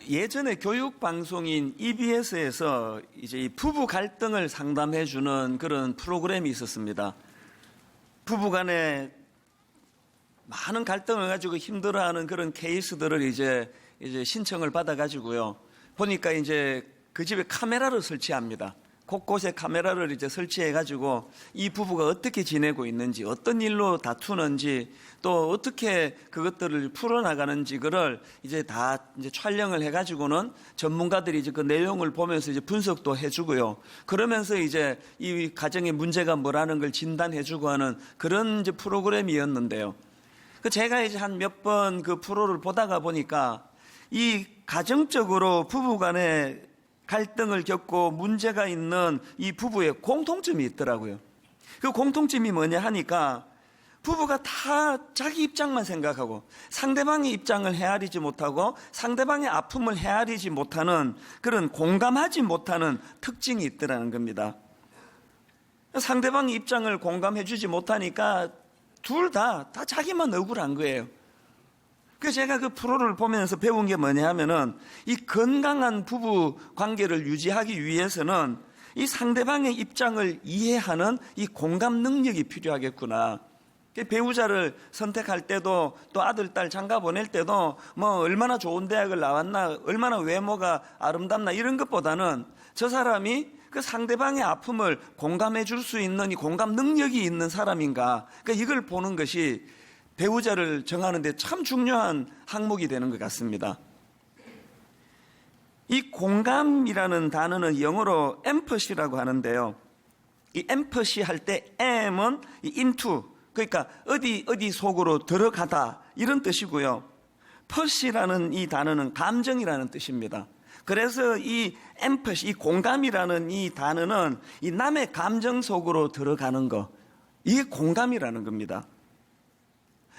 예전에 교육 방송인 EBS에서 이제 이 부부 갈등을 상담해 주는 그런 프로그램이 있었습니다. 부부 간에 많은 갈등을 가지고 힘들어하는 그런 케이스들을 이제 신청을 받아 가지고요. 보니까 이제 그 집에 카메라를 설치합니다. 곳곳에 카메라를 이제 설치해 가지고 이 부부가 어떻게 지내고 있는지, 어떤 일로 다투는지, 또 어떻게 그것들을 풀어나가는지, 그걸 이제 다 이제 촬영을 해 가지고는 전문가들이 이제 그 내용을 보면서 이제 분석도 해 주고요. 그러면서 이제 이 가정의 문제가 뭐라는 걸 진단해 주고 하는 그런 이제 프로그램이었는데요. 제가 이제 한 몇 번 그 프로를 보다가 보니까 이 가정적으로 부부 간에 갈등을 겪고 문제가 있는 이 부부의 공통점이 있더라고요. 그 공통점이 뭐냐 하니까 부부가 다 자기 입장만 생각하고 상대방의 입장을 헤아리지 못하고 상대방의 아픔을 헤아리지 못하는 그런 공감하지 못하는 특징이 있더라는 겁니다. 상대방의 입장을 공감해 주지 못하니까 둘 다 자기만 억울한 거예요. 그래서 제가 그 프로를 보면서 배운 게 뭐냐 하면은 이 건강한 부부 관계를 유지하기 위해서는 이 상대방의 입장을 이해하는 이 공감 능력이 필요하겠구나. 배우자를 선택할 때도 또 아들, 딸 장가 보낼 때도 뭐 얼마나 좋은 대학을 나왔나, 얼마나 외모가 아름답나 이런 것보다는 저 사람이 그 상대방의 아픔을 공감해 줄 수 있는 이 공감 능력이 있는 사람인가. 그러니까 이걸 보는 것이 배우자를 정하는 데 참 중요한 항목이 되는 것 같습니다. 이 공감이라는 단어는 영어로 empathy라고 하는데요. 이 empathy 할 때 M은 into, 그러니까 어디 속으로 들어가다 이런 뜻이고요. 퍼시라는 이 단어는 감정이라는 뜻입니다. 그래서 이 empathy, 이 공감이라는 이 단어는 이 남의 감정 속으로 들어가는 거, 이게 공감이라는 겁니다.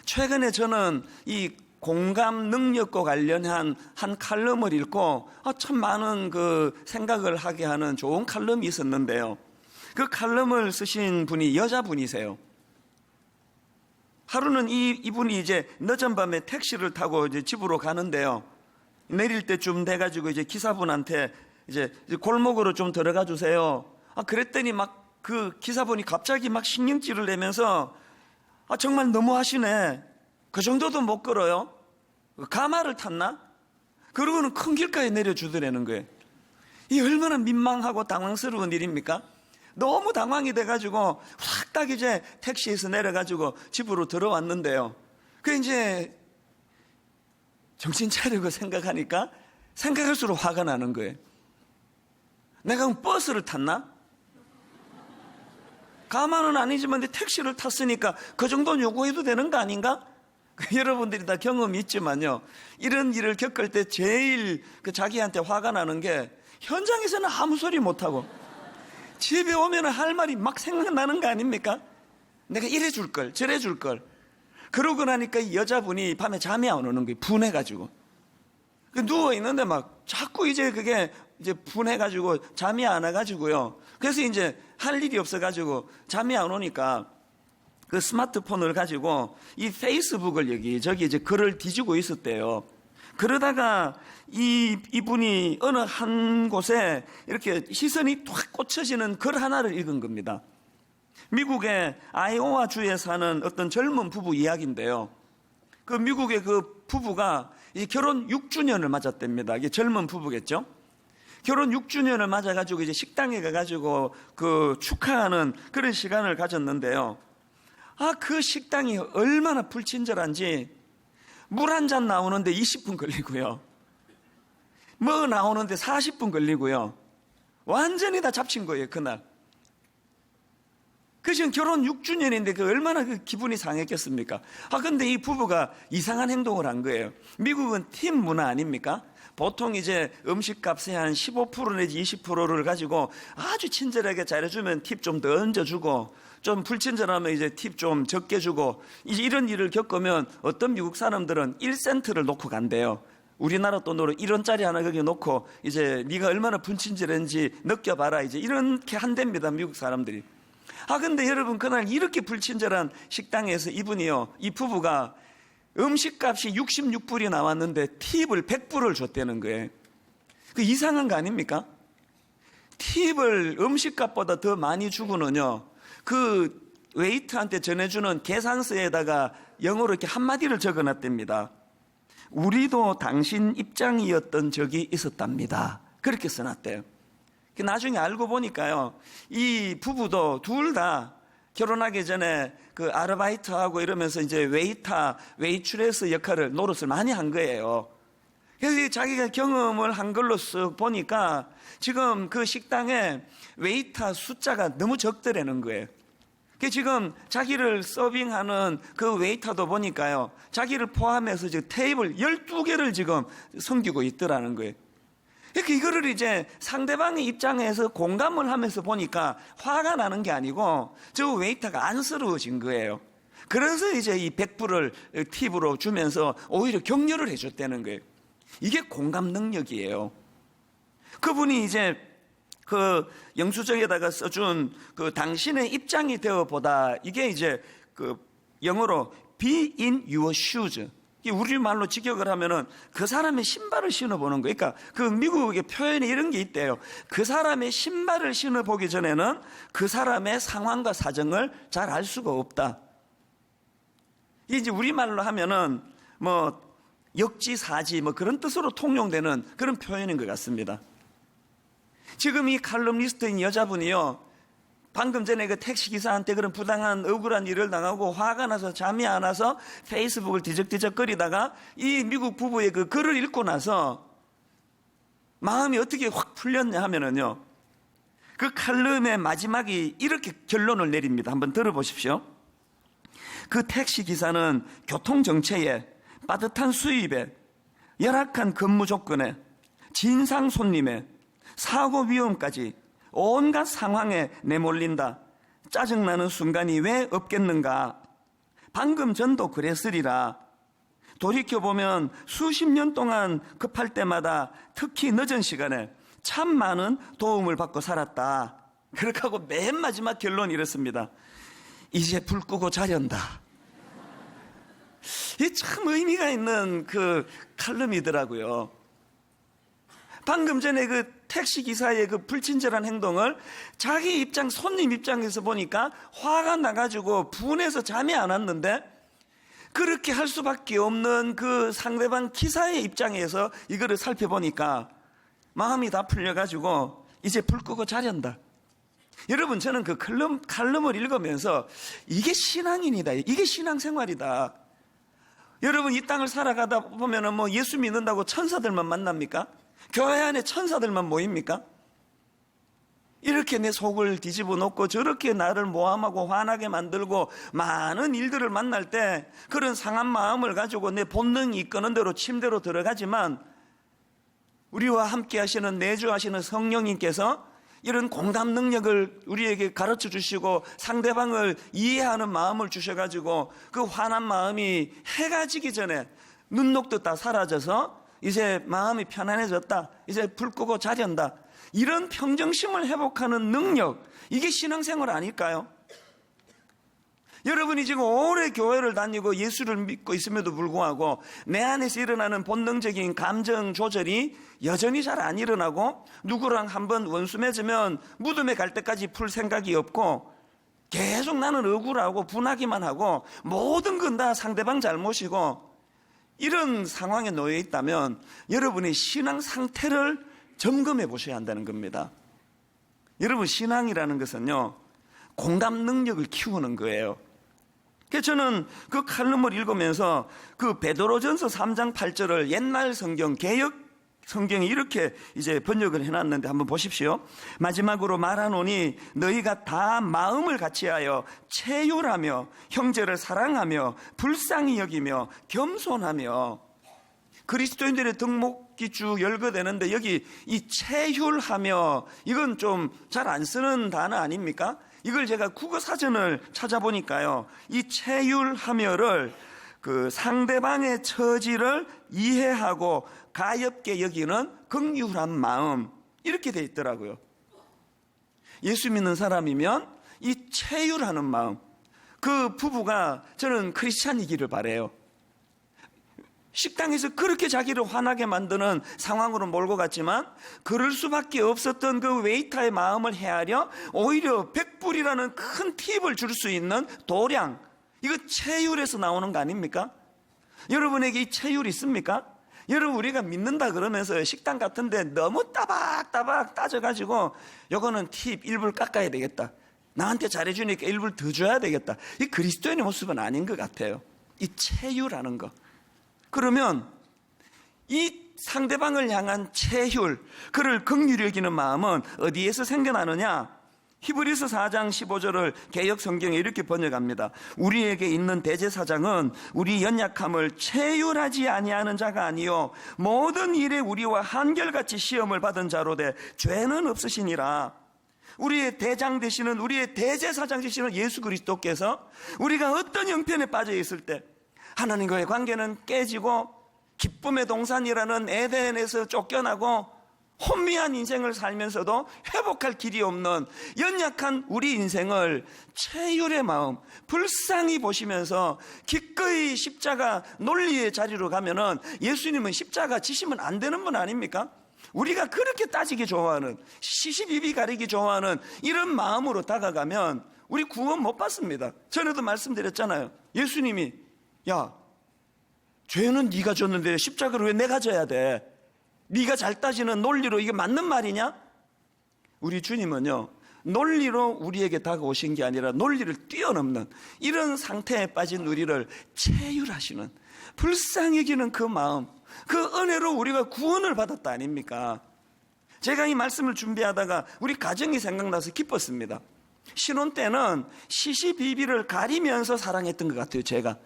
최근에 저는 이 공감 능력과 관련한 한 칼럼을 읽고 참 많은 그 생각을 하게 하는 좋은 칼럼이 있었는데요. 그 칼럼을 쓰신 분이 여자분이세요. 하루는 이분이 이제 늦은 밤에 택시를 타고 이제 집으로 가는데요. 내릴 때쯤 돼가지고 이제 기사분한테 이제 골목으로 좀 들어가 주세요. 그랬더니 막 그 기사분이 갑자기 막 신경질을 내면서 정말 너무하시네. 그 정도도 못 걸어요. 가마를 탔나? 그러고는 큰 길가에 내려주더라는 거예요. 이 얼마나 민망하고 당황스러운 일입니까? 너무 당황이 돼가지고 확 딱 이제 택시에서 내려가지고 집으로 들어왔는데요. 그 이제 정신 차리고 생각하니까 생각할수록 화가 나는 거예요. 내가 버스를 탔나? 가마는 아니지만 택시를 탔으니까 그 정도는 요구해도 되는 거 아닌가? 여러분들이 다 경험이 있지만요. 이런 일을 겪을 때 제일 자기한테 화가 나는 게 현장에서는 아무 소리 못하고 집에 오면 할 말이 막 생각나는 거 아닙니까? 내가 이래 줄 걸, 저래 줄 걸. 그러고 나니까 이 여자분이 밤에 잠이 안 오는 거예요. 분해가지고. 누워있는데 막 자꾸 이제 그게 이제 분해가지고 잠이 안 와가지고요. 그래서 이제 할 일이 없어가지고 잠이 안 오니까 그 스마트폰을 가지고 이 페이스북을 여기저기 이제 글을 뒤지고 있었대요. 그러다가 이분이 어느 한 곳에 이렇게 시선이 탁 꽂혀지는 글 하나를 읽은 겁니다. 미국의 아이오와 주에 사는 어떤 젊은 부부 이야기인데요. 그 미국의 그 부부가 이 결혼 6주년을 맞았답니다. 이게 젊은 부부겠죠? 결혼 6주년을 맞아가지고 이제 식당에 가가지고 그 축하하는 그런 시간을 가졌는데요. 그 식당이 얼마나 불친절한지 물 한 잔 나오는데 20분 걸리고요. 뭐 나오는데 40분 걸리고요. 완전히 다 잡친 거예요, 그날. 그 지금 결혼 6주년인데 그 얼마나 그 기분이 상했겠습니까? 근데 이 부부가 이상한 행동을 한 거예요. 미국은 팀 문화 아닙니까? 보통 이제 음식값의 한 15% 내지 20%를 가지고 아주 친절하게 잘해주면 팁 좀 더 얹어주고, 좀 불친절하면 이제 팁 좀 적게 주고, 이제 이런 일을 겪으면 어떤 미국 사람들은 1센트를 놓고 간대요. 우리나라 돈으로 1원짜리 하나 거기 놓고 이제 네가 얼마나 불친절한지 느껴봐라, 이제 이렇게 한답니다, 미국 사람들이. 근데 여러분, 그날 이렇게 불친절한 식당에서 이 부부가 음식값이 66불이 나왔는데 팁을 100불을 줬다는 거예요. 그 이상한 거 아닙니까? 팁을 음식값보다 더 많이 주고는요, 그 웨이터한테 전해주는 계산서에다가 영어로 이렇게 한마디를 적어놨답니다. 우리도 당신 입장이었던 적이 있었답니다. 그렇게 써놨대요. 나중에 알고 보니까요, 이 부부도 둘 다 결혼하기 전에 그 아르바이트하고 이러면서 이제 웨이터, 웨이트레스 역할을, 노릇을 많이 한 거예요. 그래서 자기가 경험을 한 걸로 쓱 보니까 지금 그 식당에 웨이터 숫자가 너무 적더라는 거예요. 지금 자기를 서빙하는 그 웨이터도 보니까요, 자기를 포함해서 지금 테이블 12개를 지금 섬기고 있더라는 거예요. 그러니까 이거를 이제 상대방의 입장에서 공감을 하면서 보니까 화가 나는 게 아니고 저 웨이터가 안쓰러워진 거예요. 그래서 이제 이 100불을 팁으로 주면서 오히려 격려를 해줬다는 거예요. 이게 공감 능력이에요. 그분이 이제 그 영수증에다가 써준 그 당신의 입장이 되어보다, 이게 이제 그 영어로 be in your shoes. 우리말로 직역을 하면은 그 사람의 신발을 신어보는 거예요. 그러니까 그 미국의 표현에 이런 게 있대요. 그 사람의 신발을 신어보기 전에는 그 사람의 상황과 사정을 잘 알 수가 없다. 이게 이제 우리말로 하면은 뭐 역지사지 뭐 그런 뜻으로 통용되는 그런 표현인 것 같습니다. 지금 이 칼럼니스트인 여자분이요, 방금 전에 그 택시기사한테 그런 부당한 억울한 일을 당하고 화가 나서 잠이 안 와서 페이스북을 뒤적뒤적 거리다가 이 미국 부부의 그 글을 읽고 나서 마음이 어떻게 확 풀렸냐 하면은요, 그 칼럼의 마지막이 이렇게 결론을 내립니다. 한번 들어보십시오. 그 택시기사는 교통정체에, 빠듯한 수입에, 열악한 근무 조건에, 진상 손님에, 사고 위험까지 온갖 상황에 내몰린다. 짜증나는 순간이 왜 없겠는가? 방금 전도 그랬으리라. 돌이켜보면 수십 년 동안 급할 때마다 특히 늦은 시간에 참 많은 도움을 받고 살았다. 그렇게 하고 맨 마지막 결론이 이렇습니다. 이제 불 끄고 자련다. 이게 참 의미가 있는 그 칼럼이더라고요. 방금 전에 그 택시기사의 그 불친절한 행동을 자기 입장, 손님 입장에서 보니까 화가 나가지고 분해서 잠이 안 왔는데, 그렇게 할 수밖에 없는 그 상대방 기사의 입장에서 이거를 살펴보니까 마음이 다 풀려가지고 이제 불 끄고 자련다. 여러분, 저는 그 칼럼을 읽으면서 이게 신앙인이다, 이게 신앙생활이다. 여러분, 이 땅을 살아가다 보면은 뭐 예수 믿는다고 천사들만 만납니까? 교회 안에 천사들만 모입니까? 이렇게 내 속을 뒤집어 놓고 저렇게 나를 모함하고 화나게 만들고 많은 일들을 만날 때 그런 상한 마음을 가지고 내 본능이 이끄는 대로 침대로 들어가지만, 우리와 함께 하시는, 내주하시는 성령님께서 이런 공감 능력을 우리에게 가르쳐 주시고 상대방을 이해하는 마음을 주셔가지고 그 화난 마음이 해가 지기 전에 눈녹듯 다 사라져서 이제 마음이 편안해졌다, 이제 불 끄고 자련다, 이런 평정심을 회복하는 능력, 이게 신앙생활 아닐까요? 여러분이 지금 오래 교회를 다니고 예수를 믿고 있음에도 불구하고 내 안에서 일어나는 본능적인 감정 조절이 여전히 잘 안 일어나고, 누구랑 한번 원수 맺으면 무덤에 갈 때까지 풀 생각이 없고 계속 나는 억울하고 분하기만 하고 모든 건 다 상대방 잘못이고, 이런 상황에 놓여 있다면 여러분의 신앙 상태를 점검해 보셔야 한다는 겁니다. 여러분, 신앙이라는 것은요, 공감 능력을 키우는 거예요. 그래서 저는 그 칼럼을 읽으면서 그 베드로전서 3장 8절을 옛날 성경, 개역 성경에 이렇게 이제 번역을 해놨는데 한번 보십시오. 마지막으로 말하노니 너희가 다 마음을 같이하여 체휼하며 형제를 사랑하며 불쌍히 여기며 겸손하며. 그리스도인들의 덕목이 쭉 열거되는데 여기 이 체휼하며, 이건 좀 잘 안 쓰는 단어 아닙니까? 이걸 제가 국어사전을 찾아보니까요, 이 체휼하며를 그 상대방의 처지를 이해하고 가엾게 여기는 긍휼한 마음, 이렇게 돼 있더라고요. 예수 믿는 사람이면 이 체휼하는 마음, 그 부부가 저는 크리스찬이기를 바라요. 식당에서 그렇게 자기를 화나게 만드는 상황으로 몰고 갔지만 그럴 수밖에 없었던 그 웨이터의 마음을 헤아려 오히려 100불이라는 큰 팁을 줄 수 있는 도량, 이거 체율에서 나오는 거 아닙니까? 여러분에게 이 체율이 있습니까? 여러분, 우리가 믿는다 그러면서 식당 같은데 너무 따박따박 따져가지고 요거는 팁 1불 깎아야 되겠다, 나한테 잘해주니까 1불 더 줘야 되겠다, 이 그리스도인의 모습은 아닌 것 같아요. 이 체율하는 거. 그러면 이 상대방을 향한 체율, 그를 긍휼히 여기는 마음은 어디에서 생겨나느냐? 히브리서 4장 15절을 개역 성경에 이렇게 번역합니다. 우리에게 있는 대제사장은 우리 연약함을 체휼하지 아니하는 자가 아니요 모든 일에 우리와 한결같이 시험을 받은 자로 돼 죄는 없으시니라. 우리의 대장 되시는, 우리의 대제사장 되시는 예수 그리스도께서 우리가 어떤 형편에 빠져 있을 때 하나님과의 관계는 깨지고 기쁨의 동산이라는 에덴에서 쫓겨나고 혼미한 인생을 살면서도 회복할 길이 없는 연약한 우리 인생을 체휼의 마음, 불쌍히 보시면서 기꺼이 십자가 논리의 자리로 가면은 예수님은 십자가 지시면 안 되는 분 아닙니까? 우리가 그렇게 따지기 좋아하는, 시시비비 가리기 좋아하는 이런 마음으로 다가가면 우리 구원 못 받습니다. 전에도 말씀드렸잖아요. 예수님이 야, 죄는 네가 졌는데 십자가를 왜 내가 져야 돼? 네가 잘 따지는 논리로 이게 맞는 말이냐? 우리 주님은요, 논리로 우리에게 다가오신 게 아니라 논리를 뛰어넘는 이런 상태에 빠진 우리를 체휼하시는, 불쌍히 여기는 그 마음, 그 은혜로 우리가 구원을 받았다 아닙니까? 제가 이 말씀을 준비하다가 우리 가정이 생각나서 기뻤습니다. 신혼 때는 시시비비를 가리면서 사랑했던 것 같아요. 제가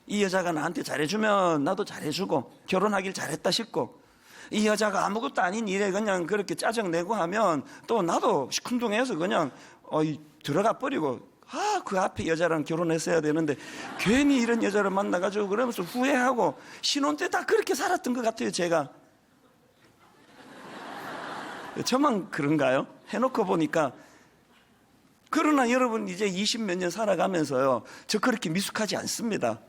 이 여자가 나한테 잘해주면 나도 잘해주고 결혼하길 잘했다 싶고, 이 여자가 아무것도 아닌 일에 그냥 그렇게 짜증내고 하면 또 나도 시큰둥해서 그냥 들어가 버리고, 그 앞에 여자랑 결혼했어야 되는데 괜히 이런 여자를 만나가지고 그러면서 후회하고, 신혼 때 다 그렇게 살았던 것 같아요. 제가 저만 그런가요? 해놓고 보니까. 그러나 여러분, 이제 20몇 년 살아가면서요, 저 그렇게 미숙하지 않습니다.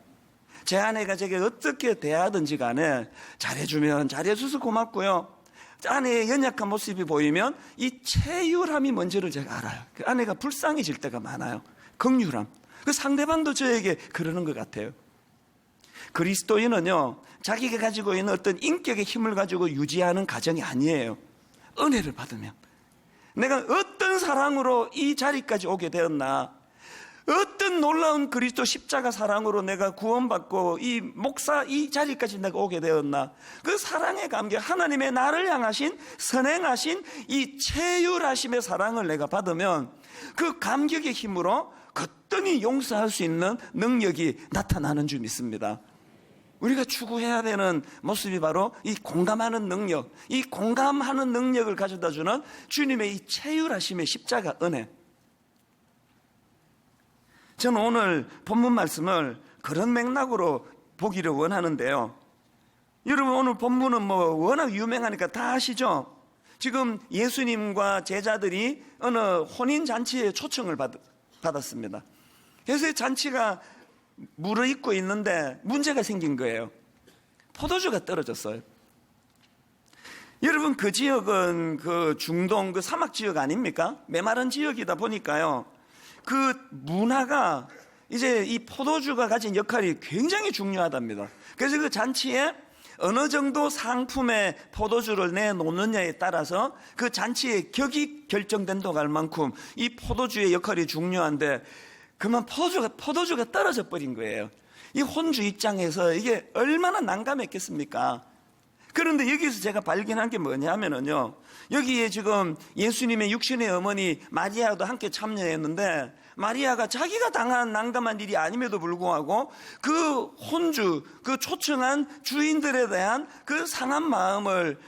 제 아내가 제게 어떻게 대하든지 간에 잘해주면 잘해줘서 고맙고요, 아내의 연약한 모습이 보이면 이 체휼함이 뭔지를 제가 알아요. 그 아내가 불쌍해질 때가 많아요. 긍휼함. 그 상대방도 저에게 그러는 것 같아요. 그리스도인은요, 자기가 가지고 있는 어떤 인격의 힘을 가지고 유지하는 가정이 아니에요. 은혜를 받으면 내가 어떤 사랑으로 이 자리까지 오게 되었나, 어떤 놀라운 그리스도 십자가 사랑으로 내가 구원받고 이 목사 이 자리까지 내가 오게 되었나, 그 사랑의 감격, 하나님의 나를 향하신 선행하신 이 체휼하심의 사랑을 내가 받으면 그 감격의 힘으로 거뜬히 용서할 수 있는 능력이 나타나는 줄 믿습니다. 우리가 추구해야 되는 모습이 바로 이 공감하는 능력, 이 공감하는 능력을 가져다주는 주님의 이 체휼하심의 십자가 은혜. 저는 오늘 본문 말씀을 그런 맥락으로 보기를 원하는데요. 여러분, 오늘 본문은 워낙 유명하니까 다 아시죠? 지금 예수님과 제자들이 어느 혼인잔치에 초청을 받았습니다. 그래서 잔치가 무르익고 있는데 문제가 생긴 거예요. 포도주가 떨어졌어요. 여러분, 그 지역은 그 중동 그 사막 지역 아닙니까? 메마른 지역이다 보니까요, 그 문화가 이제 이 포도주가 가진 역할이 굉장히 중요하답니다. 그래서 그 잔치에 어느 정도 상품의 포도주를 내놓느냐에 따라서 그 잔치의 격이 결정된다고 할 만큼 이 포도주의 역할이 중요한데, 그만 포도주가 떨어져 버린 거예요. 이 혼주 입장에서 이게 얼마나 난감했겠습니까? 그런데 여기서 제가 발견한 게 뭐냐면요, 여기에 지금 예수님의 육신의 어머니 마리아도 함께 참여했는데, 마리아가 자기가 당한 난감한 일이 아님에도 불구하고 그 혼주, 그 초청한 주인들에 대한 그 상한 마음을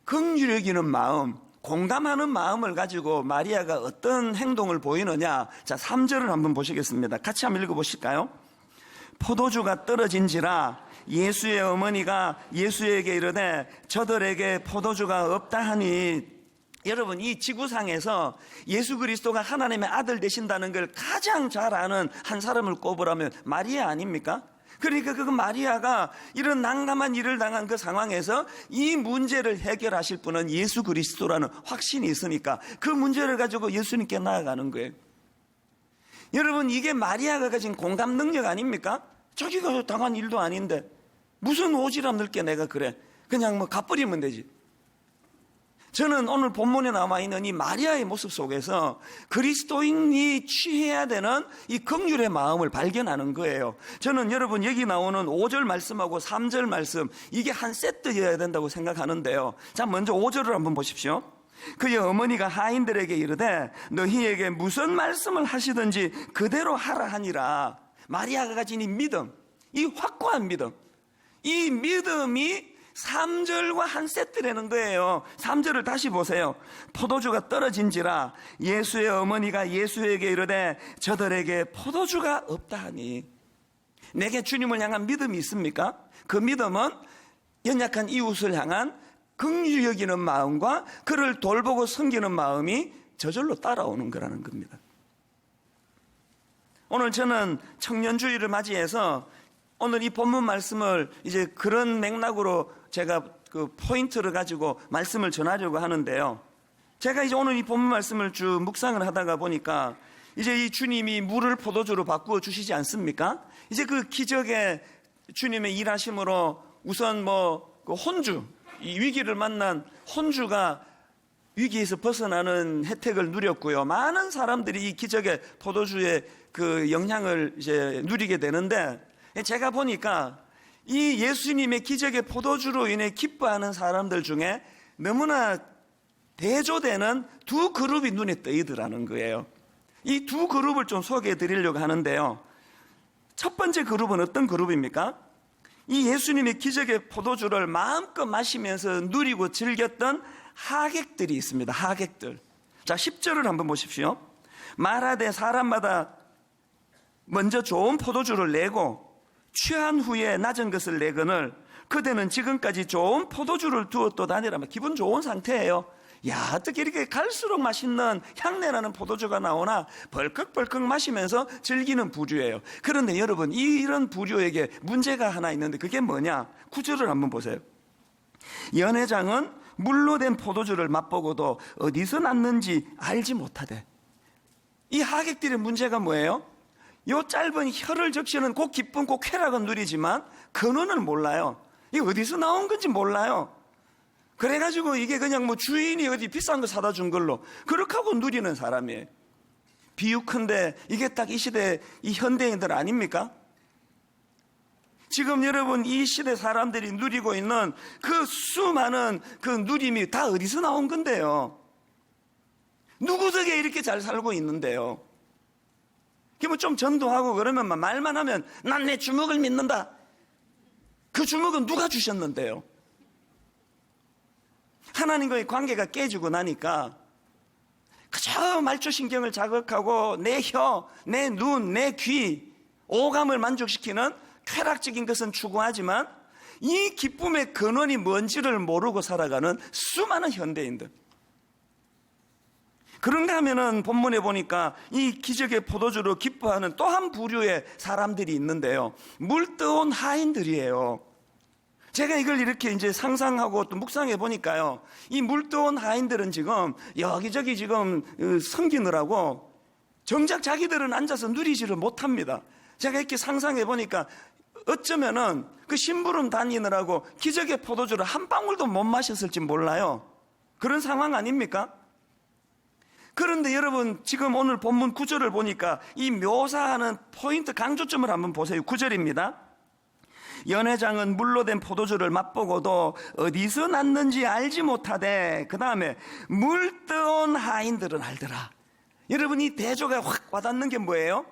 긍휼히 여기는 마음, 공감하는 마음을 가지고 마리아가 어떤 행동을 보이느냐. 자, 3절을 한번 보시겠습니다. 같이 한번 읽어보실까요? 포도주가 떨어진지라 예수의 어머니가 예수에게 이르되 저들에게 포도주가 없다 하니. 여러분, 이 지구상에서 예수 그리스도가 하나님의 아들 되신다는 걸 가장 잘 아는 한 사람을 꼽으라면 마리아 아닙니까? 그러니까 그 마리아가 이런 난감한 일을 당한 그 상황에서 이 문제를 해결하실 분은 예수 그리스도라는 확신이 있으니까 그 문제를 가지고 예수님께 나아가는 거예요. 여러분, 이게 마리아가 가진 공감 능력 아닙니까? 자기가 당한 일도 아닌데 무슨 오지랖 넓게 내가 그래. 그냥 뭐 갚버리면 되지. 저는 오늘 본문에 남아있는 이 마리아의 모습 속에서 그리스도인이 취해야 되는 이 긍휼의 마음을 발견하는 거예요. 저는 여러분 여기 나오는 5절 말씀하고 3절 말씀, 이게 한 세트여야 된다고 생각하는데요. 자, 먼저 5절을 한번 보십시오. 그의 어머니가 하인들에게 이르되 너희에게 무슨 말씀을 하시든지 그대로 하라 하니라. 마리아가 가진 이 믿음, 이 확고한 믿음, 이 믿음이 3절과 한 세트라는 거예요. 3절을 다시 보세요. 포도주가 떨어진지라 예수의 어머니가 예수에게 이르되 저들에게 포도주가 없다 하니. 내게 주님을 향한 믿음이 있습니까? 그 믿음은 연약한 이웃을 향한 긍휼히 여기는 마음과 그를 돌보고 섬기는 마음이 저절로 따라오는 거라는 겁니다. 오늘 저는 청년주의를 맞이해서 오늘 이 본문 말씀을 이제 그런 맥락으로 제가 그 포인트를 가지고 말씀을 전하려고 하는데요. 제가 이제 오늘 이 본문 말씀을 쭉 묵상을 하다가 보니까 이제 이 주님이 물을 포도주로 바꾸어 주시지 않습니까? 이제 그 기적의 주님의 일하심으로 우선 그 혼주, 이 위기를 만난 혼주가 위기에서 벗어나는 혜택을 누렸고요. 많은 사람들이 이 기적의 포도주의 그 영향을 이제 누리게 되는데, 제가 보니까 이 예수님의 기적의 포도주로 인해 기뻐하는 사람들 중에 너무나 대조되는 두 그룹이 눈에 띄더라는 거예요. 이 두 그룹을 좀 소개해 드리려고 하는데요. 첫 번째 그룹은 어떤 그룹입니까? 이 예수님의 기적의 포도주를 마음껏 마시면서 누리고 즐겼던 하객들이 있습니다. 하객들. 자, 10절을 한번 보십시오. 말하되 사람마다 먼저 좋은 포도주를 내고 취한 후에 낮은 것을 내거늘 그대는 지금까지 좋은 포도주를 두었도다니라. 기분 좋은 상태예요. 야, 어떻게 이렇게 갈수록 맛있는 향내나는 포도주가 나오나 벌컥벌컥 마시면서 즐기는 부류예요. 그런데 여러분, 이런 부류에게 문제가 하나 있는데 그게 뭐냐? 9절을 한번 보세요. 연회장은 물로 된 포도주를 맛보고도 어디서 났는지 알지 못하되. 이 하객들의 문제가 뭐예요? 요 짧은 혀를 적시는 그 기쁨, 그 쾌락은 누리지만 근원을 몰라요. 이게 어디서 나온 건지 몰라요. 그래가지고 이게 그냥 주인이 어디 비싼 거 사다 준 걸로 그렇게 하고 누리는 사람이에요. 비유컨대 이게 딱 이 시대 이 현대인들 아닙니까? 지금 여러분 이 시대 사람들이 누리고 있는 그 수많은 그 누림이 다 어디서 나온 건데요? 누구 덕에 이렇게 잘 살고 있는데요? 좀 전도하고 그러면 말만 하면 난 내 주먹을 믿는다. 그 주먹은 누가 주셨는데요? 하나님과의 관계가 깨지고 나니까 그저 말초신경을 자극하고 내 혀, 내 눈, 내 귀, 오감을 만족시키는 쾌락적인 것은 추구하지만 이 기쁨의 근원이 뭔지를 모르고 살아가는 수많은 현대인들. 그런가 하면은 본문에 보니까 이 기적의 포도주로 기뻐하는 또 한 부류의 사람들이 있는데요. 물떠온 하인들이에요. 제가 이걸 이렇게 이제 상상하고 또 묵상해 보니까요. 이 물떠온 하인들은 지금 여기저기 지금 섬기느라고 정작 자기들은 앉아서 누리지를 못합니다. 제가 이렇게 상상해 보니까 어쩌면은 그 심부름 다니느라고 기적의 포도주를 한 방울도 못 마셨을지 몰라요. 그런 상황 아닙니까? 그런데 여러분 지금 오늘 본문 9절을 보니까 이 묘사하는 포인트 강조점을 한번 보세요. 9절입니다. 연회장은 물로 된 포도주를 맛보고도 어디서 났는지 알지 못하되 그 다음에 물떠온 하인들은 알더라. 여러분 이 대조가 확 와닿는 게 뭐예요?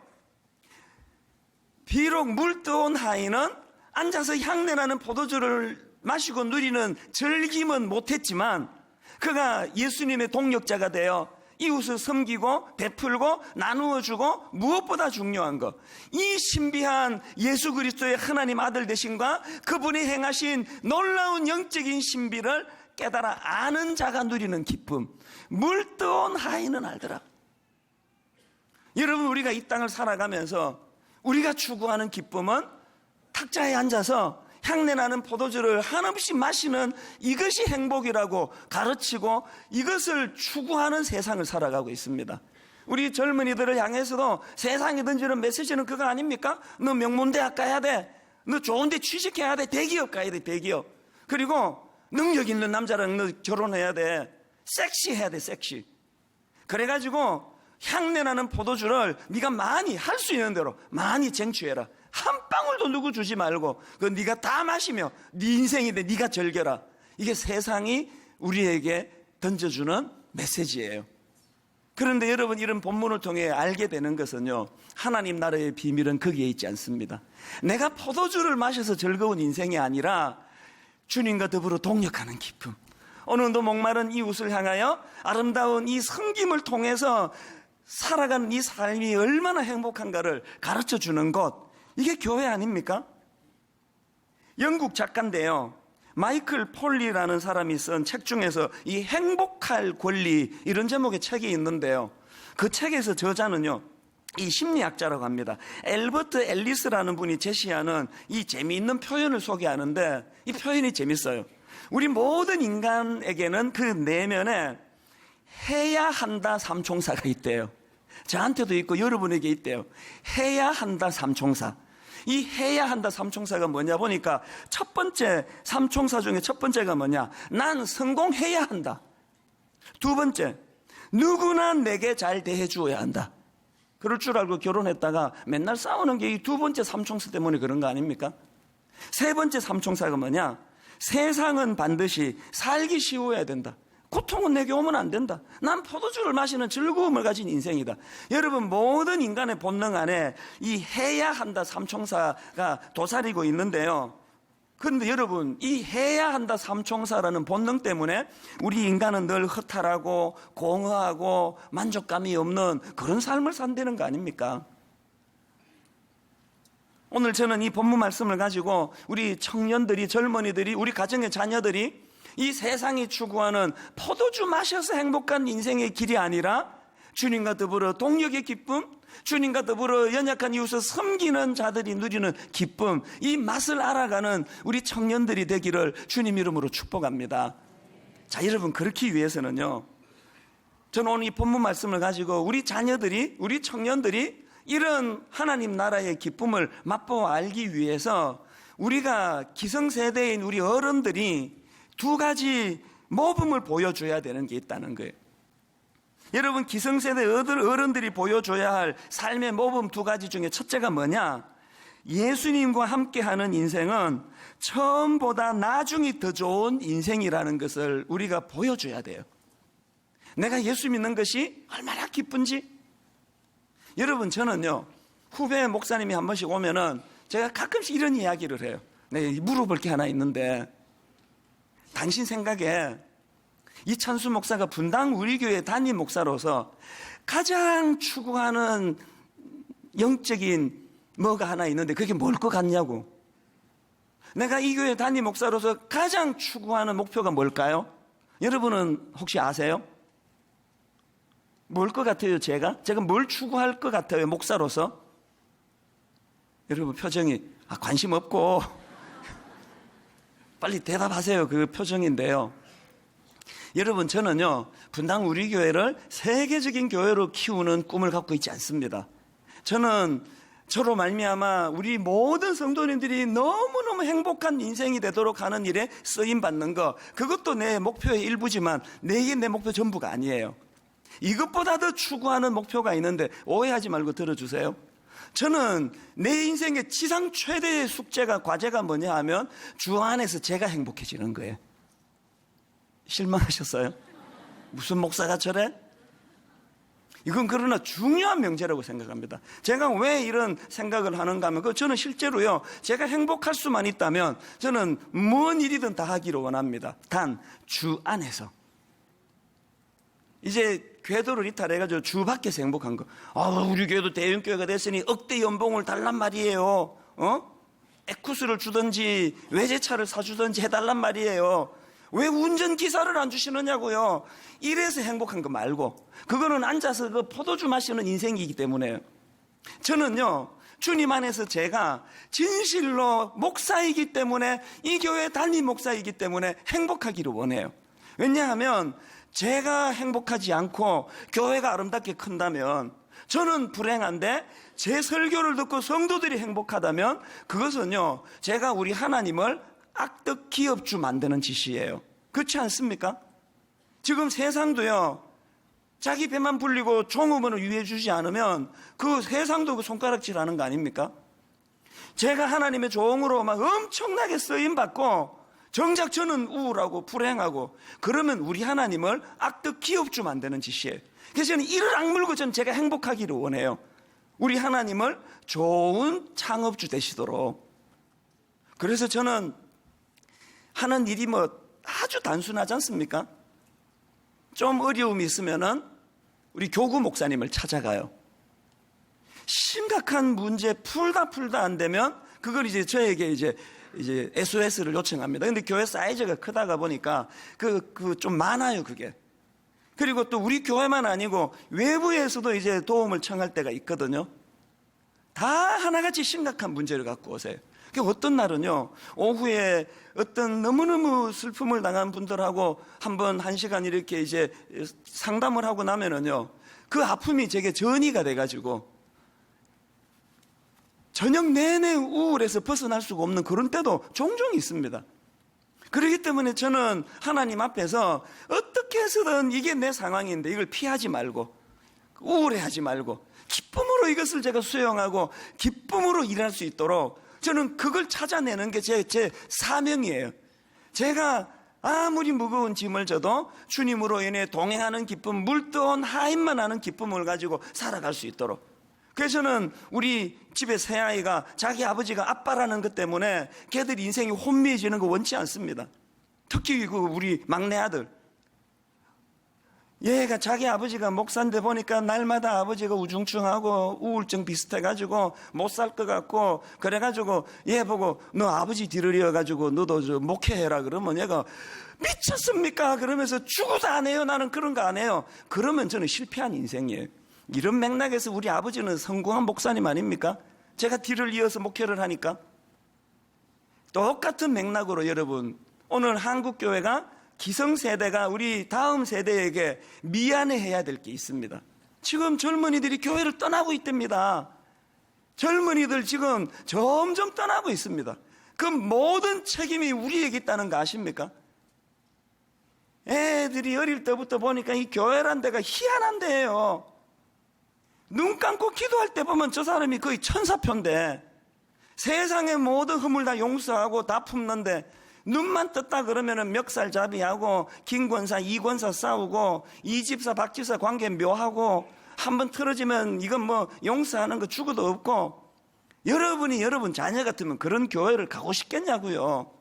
비록 물떠온 하인은 앉아서 향내나는 포도주를 마시고 누리는 즐김은 못했지만 그가 예수님의 동력자가 되어 이웃을 섬기고 베풀고 나누어주고 무엇보다 중요한 것, 이 신비한 예수 그리스도의 하나님 아들 되심과 그분이 행하신 놀라운 영적인 신비를 깨달아 아는 자가 누리는 기쁨, 물떠온 하인은 알더라. 여러분 우리가 이 땅을 살아가면서 우리가 추구하는 기쁨은 탁자에 앉아서 향내나는 포도주를 한없이 마시는 이것이 행복이라고 가르치고 이것을 추구하는 세상을 살아가고 있습니다. 우리 젊은이들을 향해서도 세상에 던지는 메시지는 그거 아닙니까? 너 명문대학 가야 돼. 너 좋은 데 취직해야 돼. 대기업 가야 돼. 대기업. 그리고 능력 있는 남자랑 너 결혼해야 돼. 섹시해야 돼. 섹시. 그래가지고 향내나는 포도주를 네가 많이 할 수 있는 대로 많이 쟁취해라. 한 방울도 누구 주지 말고 그 네가 다 마시며 네 인생인데 네가 즐겨라. 이게 세상이 우리에게 던져주는 메시지예요. 그런데 여러분, 이런 본문을 통해 알게 되는 것은요, 하나님 나라의 비밀은 거기에 있지 않습니다. 내가 포도주를 마셔서 즐거운 인생이 아니라 주님과 더불어 동역하는 기쁨, 어느도 목마른 이웃을 향하여 아름다운 이 섬김을 통해서 살아가는 이 삶이 얼마나 행복한가를 가르쳐주는 곳, 이게 교회 아닙니까? 영국 작가인데요, 마이클 폴리라는 사람이 쓴 책 중에서 이 행복할 권리, 이런 제목의 책이 있는데요, 그 책에서 저자는요, 이 심리학자라고 합니다. 엘버트 앨리스라는 분이 제시하는 이 재미있는 표현을 소개하는데, 이 표현이 재밌어요. 우리 모든 인간에게는 그 내면에 해야 한다 삼총사가 있대요. 저한테도 있고 여러분에게 있대요. 해야 한다 삼총사. 이 해야 한다 삼총사가 뭐냐 보니까 첫 번째 삼총사 중에 첫 번째가 뭐냐, 난 성공해야 한다. 두 번째, 누구나 내게 잘 대해 주어야 한다. 그럴 줄 알고 결혼했다가 맨날 싸우는 게 이 두 번째 삼총사 때문에 그런 거 아닙니까? 세 번째 삼총사가 뭐냐, 세상은 반드시 살기 쉬워야 된다. 고통은 내게 오면 안 된다. 난 포도주를 마시는 즐거움을 가진 인생이다. 여러분, 모든 인간의 본능 안에 이 해야 한다 삼총사가 도사리고 있는데요, 그런데 여러분, 이 해야 한다 삼총사라는 본능 때문에 우리 인간은 늘 허탈하고 공허하고 만족감이 없는 그런 삶을 산다는 거 아닙니까? 오늘 저는 이 본문 말씀을 가지고 우리 청년들이, 젊은이들이, 우리 가정의 자녀들이 이 세상이 추구하는 포도주 마셔서 행복한 인생의 길이 아니라 주님과 더불어 동역의 기쁨, 주님과 더불어 연약한 이웃을 섬기는 자들이 누리는 기쁨, 이 맛을 알아가는 우리 청년들이 되기를 주님 이름으로 축복합니다. 자, 여러분, 그렇기 위해서는요, 저는 오늘 이 본문 말씀을 가지고 우리 자녀들이, 우리 청년들이 이런 하나님 나라의 기쁨을 맛보아 알기 위해서 우리가 기성세대인 우리 어른들이 두 가지 모범을 보여줘야 되는 게 있다는 거예요. 여러분, 기성세대 어른들이 보여줘야 할 삶의 모범 두 가지 중에 첫째가 뭐냐, 예수님과 함께하는 인생은 처음보다 나중이 더 좋은 인생이라는 것을 우리가 보여줘야 돼요. 내가 예수 믿는 것이 얼마나 기쁜지. 여러분, 저는요, 후배 목사님이 한 번씩 오면은 제가 가끔씩 이런 이야기를 해요. 네, 물어볼 게 하나 있는데, 당신 생각에 이찬수 목사가 분당 우리 교회 담임 목사로서 가장 추구하는 영적인 뭐가 하나 있는데 그게 뭘 것 같냐고. 내가 이 교회 담임 목사로서 가장 추구하는 목표가 뭘까요? 여러분은 혹시 아세요? 뭘 것 같아요? 제가 뭘 추구할 것 같아요, 목사로서? 여러분 표정이 관심 없고 빨리 대답하세요. 그 표정인데요, 여러분, 저는요, 분당 우리 교회를 세계적인 교회로 키우는 꿈을 갖고 있지 않습니다. 저는 저로 말미암아 우리 모든 성도님들이 너무너무 행복한 인생이 되도록 하는 일에 쓰임받는 것, 그것도 내 목표의 일부지만 이게 내 목표 전부가 아니에요. 이것보다 더 추구하는 목표가 있는데 오해하지 말고 들어주세요. 저는 내 인생의 지상 최대의 숙제가, 과제가 뭐냐 하면 주 안에서 제가 행복해지는 거예요. 실망하셨어요? 무슨 목사가 저래? 이건 그러나 중요한 명제라고 생각합니다. 제가 왜 이런 생각을 하는가 하면 저는 실제로요, 제가 행복할 수만 있다면 저는 뭔 일이든 다 하기를 원합니다. 단 주 안에서. 이제 궤도를 이탈해가지고 주 밖에서 행복한 거. 우리 교회도 대형교회가 됐으니 억대 연봉을 달란 말이에요. 에쿠스를 주든지 외제차를 사주든지 해달란 말이에요. 왜 운전기사를 안 주시느냐고요. 이래서 행복한 거 말고, 그거는 앉아서 그 포도주 마시는 인생이기 때문에. 저는요, 주님 안에서 제가 진실로 목사이기 때문에, 이 교회 담임 목사이기 때문에 행복하기를 원해요. 왜냐하면 제가 행복하지 않고 교회가 아름답게 큰다면, 저는 불행한데 제 설교를 듣고 성도들이 행복하다면, 그것은요, 제가 우리 하나님을 악덕 기업주 만드는 짓이에요. 그렇지 않습니까? 지금 세상도요, 자기 배만 불리고 종업원을 위해 주지 않으면 그 세상도 그 손가락질하는 거 아닙니까? 제가 하나님의 종으로 막 엄청나게 쓰임받고 정작 저는 우울하고 불행하고, 그러면 우리 하나님을 악덕 기업주 만드는 짓이에요. 그래서 저는 이를 악물고 저는 제가 행복하기를 원해요. 우리 하나님을 좋은 창업주 되시도록. 그래서 저는 하는 일이 아주 단순하지 않습니까? 좀 어려움이 있으면은 우리 교구 목사님을 찾아가요. 심각한 문제 풀다 안 되면 그걸 이제 저에게 이제 SOS를 요청합니다. 근데 교회 사이즈가 크다가 보니까 좀 많아요, 그게. 그리고 또 우리 교회만 아니고 외부에서도 이제 도움을 청할 때가 있거든요. 다 하나같이 심각한 문제를 갖고 오세요. 어떤 날은요, 오후에 어떤 너무너무 슬픔을 당한 분들하고 한 시간 이렇게 이제 상담을 하고 나면은요, 그 아픔이 제게 전이가 돼가지고 저녁 내내 우울해서 벗어날 수가 없는 그런 때도 종종 있습니다. 그렇기 때문에 저는 하나님 앞에서 어떻게 해서든 이게 내 상황인데 이걸 피하지 말고 우울해하지 말고 기쁨으로 이것을 제가 수용하고 기쁨으로 일할 수 있도록 저는 그걸 찾아내는 게 제 사명이에요. 제가 아무리 무거운 짐을 져도 주님으로 인해 동행하는 기쁨, 물떠온 하인만 하는 기쁨을 가지고 살아갈 수 있도록. 그래서 저는 우리 집에 새아이가 자기 아버지가 아빠라는 것 때문에 걔들 인생이 혼미해지는 거 원치 않습니다. 특히 우리 막내 아들, 얘가 자기 아버지가 목사인데 보니까 날마다 아버지가 우중충하고 우울증 비슷해가지고 못 살 것 같고, 그래가지고 얘 보고 너 아버지 뒤를 이어가지고 너도 목회해라 그러면 얘가 미쳤습니까? 그러면서 죽어도 안 해요. 나는 그런 거 안 해요. 그러면 저는 실패한 인생이에요. 이런 맥락에서 우리 아버지는 성공한 목사님 아닙니까? 제가 뒤를 이어서 목회를 하니까. 똑같은 맥락으로 여러분, 오늘 한국교회가 기성세대가 우리 다음 세대에게 미안해해야 될 게 있습니다. 지금 젊은이들이 교회를 떠나고 있답니다. 젊은이들 지금 점점 떠나고 있습니다. 그 모든 책임이 우리에게 있다는 거 아십니까? 애들이 어릴 때부터 보니까 이 교회란 데가 희한한 데예요. 눈 감고 기도할 때 보면 저 사람이 거의 천사표인데, 세상의 모든 허물 다 용서하고 다 품는데, 눈만 떴다 그러면은 멱살잡이하고 김권사 이권사 싸우고 이집사 박집사 관계 묘하고, 한번 틀어지면 이건 용서하는 거 죽어도 없고. 여러분이 여러분 자녀 같으면 그런 교회를 가고 싶겠냐고요.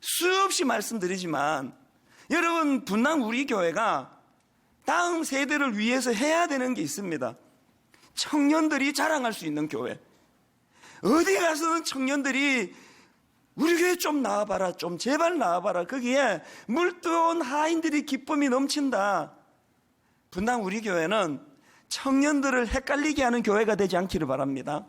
수없이 말씀드리지만 여러분, 분당 우리 교회가 다음 세대를 위해서 해야 되는 게 있습니다. 청년들이 자랑할 수 있는 교회. 어디 가서는 청년들이 우리 교회 좀 나와봐라, 좀 제발 나와봐라. 거기에 물떠온 하인들이 기쁨이 넘친다. 분당 우리 교회는 청년들을 헷갈리게 하는 교회가 되지 않기를 바랍니다.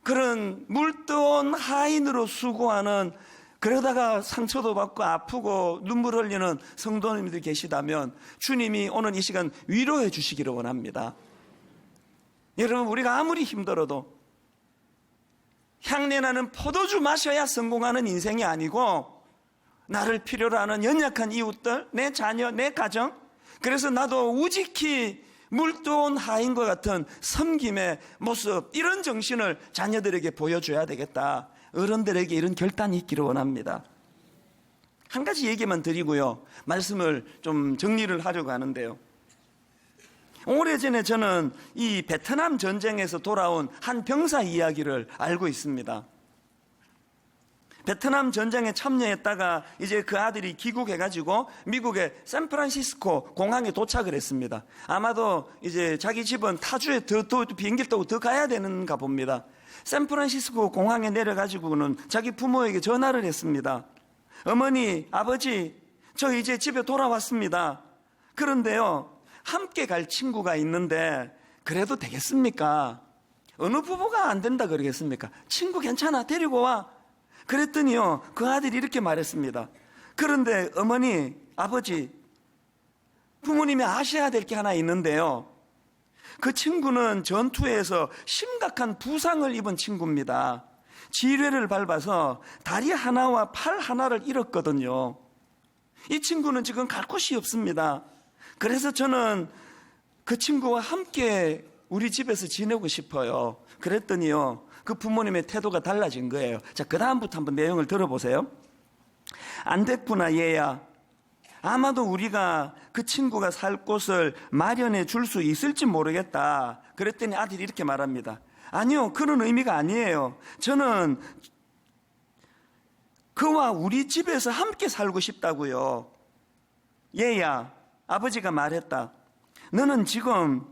그런 물떠온 하인으로 수고하는, 그러다가 상처도 받고 아프고 눈물 흘리는 성도님들이 계시다면 주님이 오늘 이 시간 위로해 주시기를 원합니다. 여러분, 우리가 아무리 힘들어도 향내나는 포도주 마셔야 성공하는 인생이 아니고, 나를 필요로 하는 연약한 이웃들, 내 자녀, 내 가정, 그래서 나도 우직히 물떠온 하인과 같은 섬김의 모습, 이런 정신을 자녀들에게 보여줘야 되겠다. 어른들에게 이런 결단이 있기를 원합니다. 한 가지 얘기만 드리고요, 말씀을 좀 정리를 하려고 하는데요. 오래전에 저는 이 베트남 전쟁에서 돌아온 한 병사 이야기를 알고 있습니다. 베트남 전쟁에 참여했다가 이제 그 아들이 귀국해가지고 미국의 샌프란시스코 공항에 도착을 했습니다. 아마도 이제 자기 집은 타주에 더 비행기를 타고 더 가야 되는가 봅니다. 샌프란시스코 공항에 내려가지고는 자기 부모에게 전화를 했습니다. 어머니, 아버지, 저 이제 집에 돌아왔습니다. 그런데요, 함께 갈 친구가 있는데 그래도 되겠습니까? 어느 부부가 안 된다 그러겠습니까? 친구 괜찮아, 데리고 와. 그랬더니요, 그 아들이 이렇게 말했습니다. 그런데 어머니, 아버지, 부모님이 아셔야 될 게 하나 있는데요. 그 친구는 전투에서 심각한 부상을 입은 친구입니다. 지뢰를 밟아서 다리 하나와 팔 하나를 잃었거든요. 이 친구는 지금 갈 곳이 없습니다. 그래서 저는 그 친구와 함께 우리 집에서 지내고 싶어요. 그랬더니요, 그 부모님의 태도가 달라진 거예요. 자, 그 다음부터 한번 내용을 들어보세요. 안 됐구나, 얘야. 아마도 우리가 그 친구가 살 곳을 마련해 줄 수 있을지 모르겠다. 그랬더니 아들이 이렇게 말합니다. 아니요, 그런 의미가 아니에요. 저는 그와 우리 집에서 함께 살고 싶다고요. 얘야, 아버지가 말했다. 너는 지금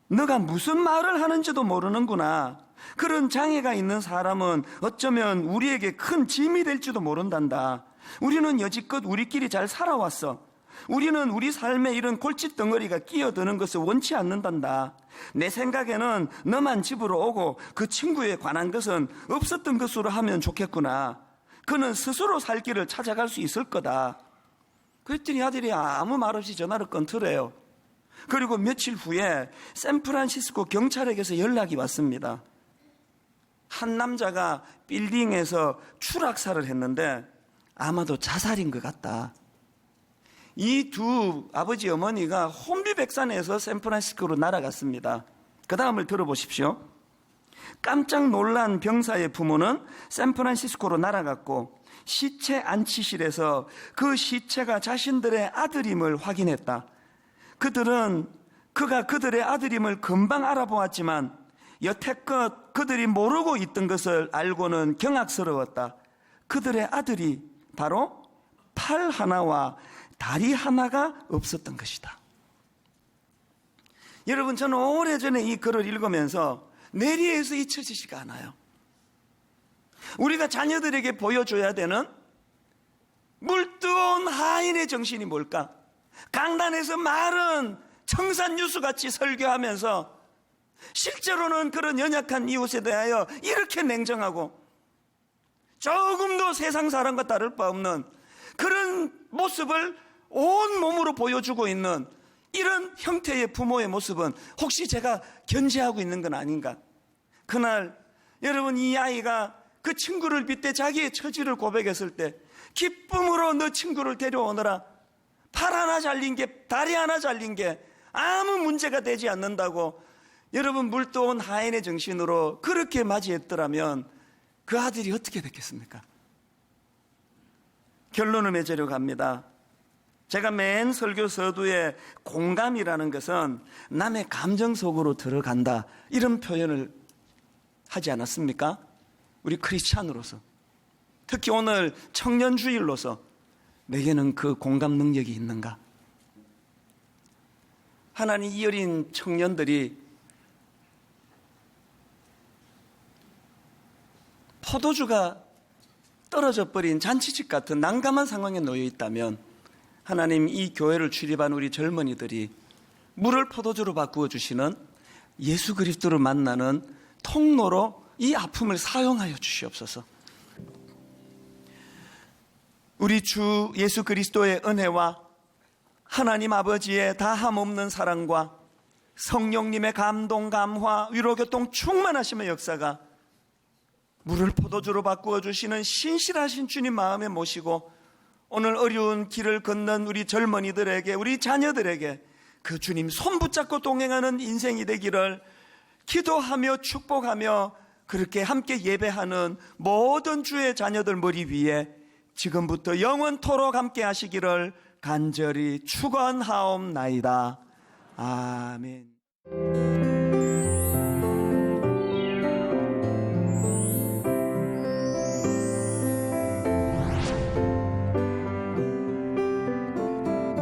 너가 무슨 말을 하는지도 모르는구나. 그런 장애가 있는 사람은 어쩌면 우리에게 큰 짐이 될지도 모른단다. 우리는 여지껏 우리끼리 잘 살아왔어. 우리는 우리 삶에 이런 골칫덩어리가 끼어드는 것을 원치 않는단다. 내 생각에는 너만 집으로 오고 그 친구에 관한 것은 없었던 것으로 하면 좋겠구나. 그는 스스로 살 길을 찾아갈 수 있을 거다. 그랬더니 아들이 아무 말 없이 전화를 끊더래요. 그리고 며칠 후에 샌프란시스코 경찰에게서 연락이 왔습니다. 한 남자가 빌딩에서 추락사를 했는데 아마도 자살인 것 같다. 이 두 아버지 어머니가 혼비백산에서 샌프란시스코로 날아갔습니다. 그 다음을 들어보십시오. 깜짝 놀란 병사의 부모는 샌프란시스코로 날아갔고 시체 안치실에서 그 시체가 자신들의 아들임을 확인했다. 그가 그들의 아들임을 금방 알아보았지만 여태껏 그들이 모르고 있던 것을 알고는 경악스러웠다. 그들의 아들이 바로 팔 하나와 다리 하나가 없었던 것이다. 여러분, 저는 오래전에 이 글을 읽으면서 뇌리에서 잊혀지지가 않아요. 우리가 자녀들에게 보여줘야 되는 물뜨거운 하인의 정신이 뭘까? 강단에서 말은 청산유수같이 설교하면서 실제로는 그런 연약한 이웃에 대하여 이렇게 냉정하고 조금도 세상 사람과 다를 바 없는 그런 모습을 온 몸으로 보여주고 있는 이런 형태의 부모의 모습은 혹시 제가 견제하고 있는 건 아닌가? 그날 여러분, 이 아이가 그 친구를 빗대 자기의 처지를 고백했을 때 기쁨으로 너 친구를 데려오너라, 팔 하나 잘린 게, 다리 하나 잘린 게 아무 문제가 되지 않는다고 여러분 물떠온 하인의 정신으로 그렇게 맞이했더라면 그 아들이 어떻게 됐겠습니까? 결론을 맺으려 갑니다. 제가 맨 설교 서두에 공감이라는 것은 남의 감정 속으로 들어간다, 이런 표현을 하지 않았습니까? 우리 크리스찬으로서, 특히 오늘 청년주일로서 내게는 그 공감 능력이 있는가? 하나님, 이 어린 청년들이 포도주가 떨어져 버린 잔치집 같은 난감한 상황에 놓여 있다면 하나님, 이 교회를 출입한 우리 젊은이들이 물을 포도주로 바꾸어 주시는 예수 그리스도를 만나는 통로로 이 아픔을 사용하여 주시옵소서. 우리 주 예수 그리스도의 은혜와 하나님 아버지의 다함없는 사랑과 성령님의 감동, 감화, 위로교통 충만하심의 역사가 물을 포도주로 바꾸어 주시는 신실하신 주님 마음에 모시고 오늘 어려운 길을 걷는 우리 젊은이들에게, 우리 자녀들에게 그 주님 손 붙잡고 동행하는 인생이 되기를 기도하며 축복하며 그렇게 함께 예배하는 모든 주의 자녀들 머리 위에 지금부터 영원토록 함께 하시기를 간절히 축원하옵나이다. 아멘.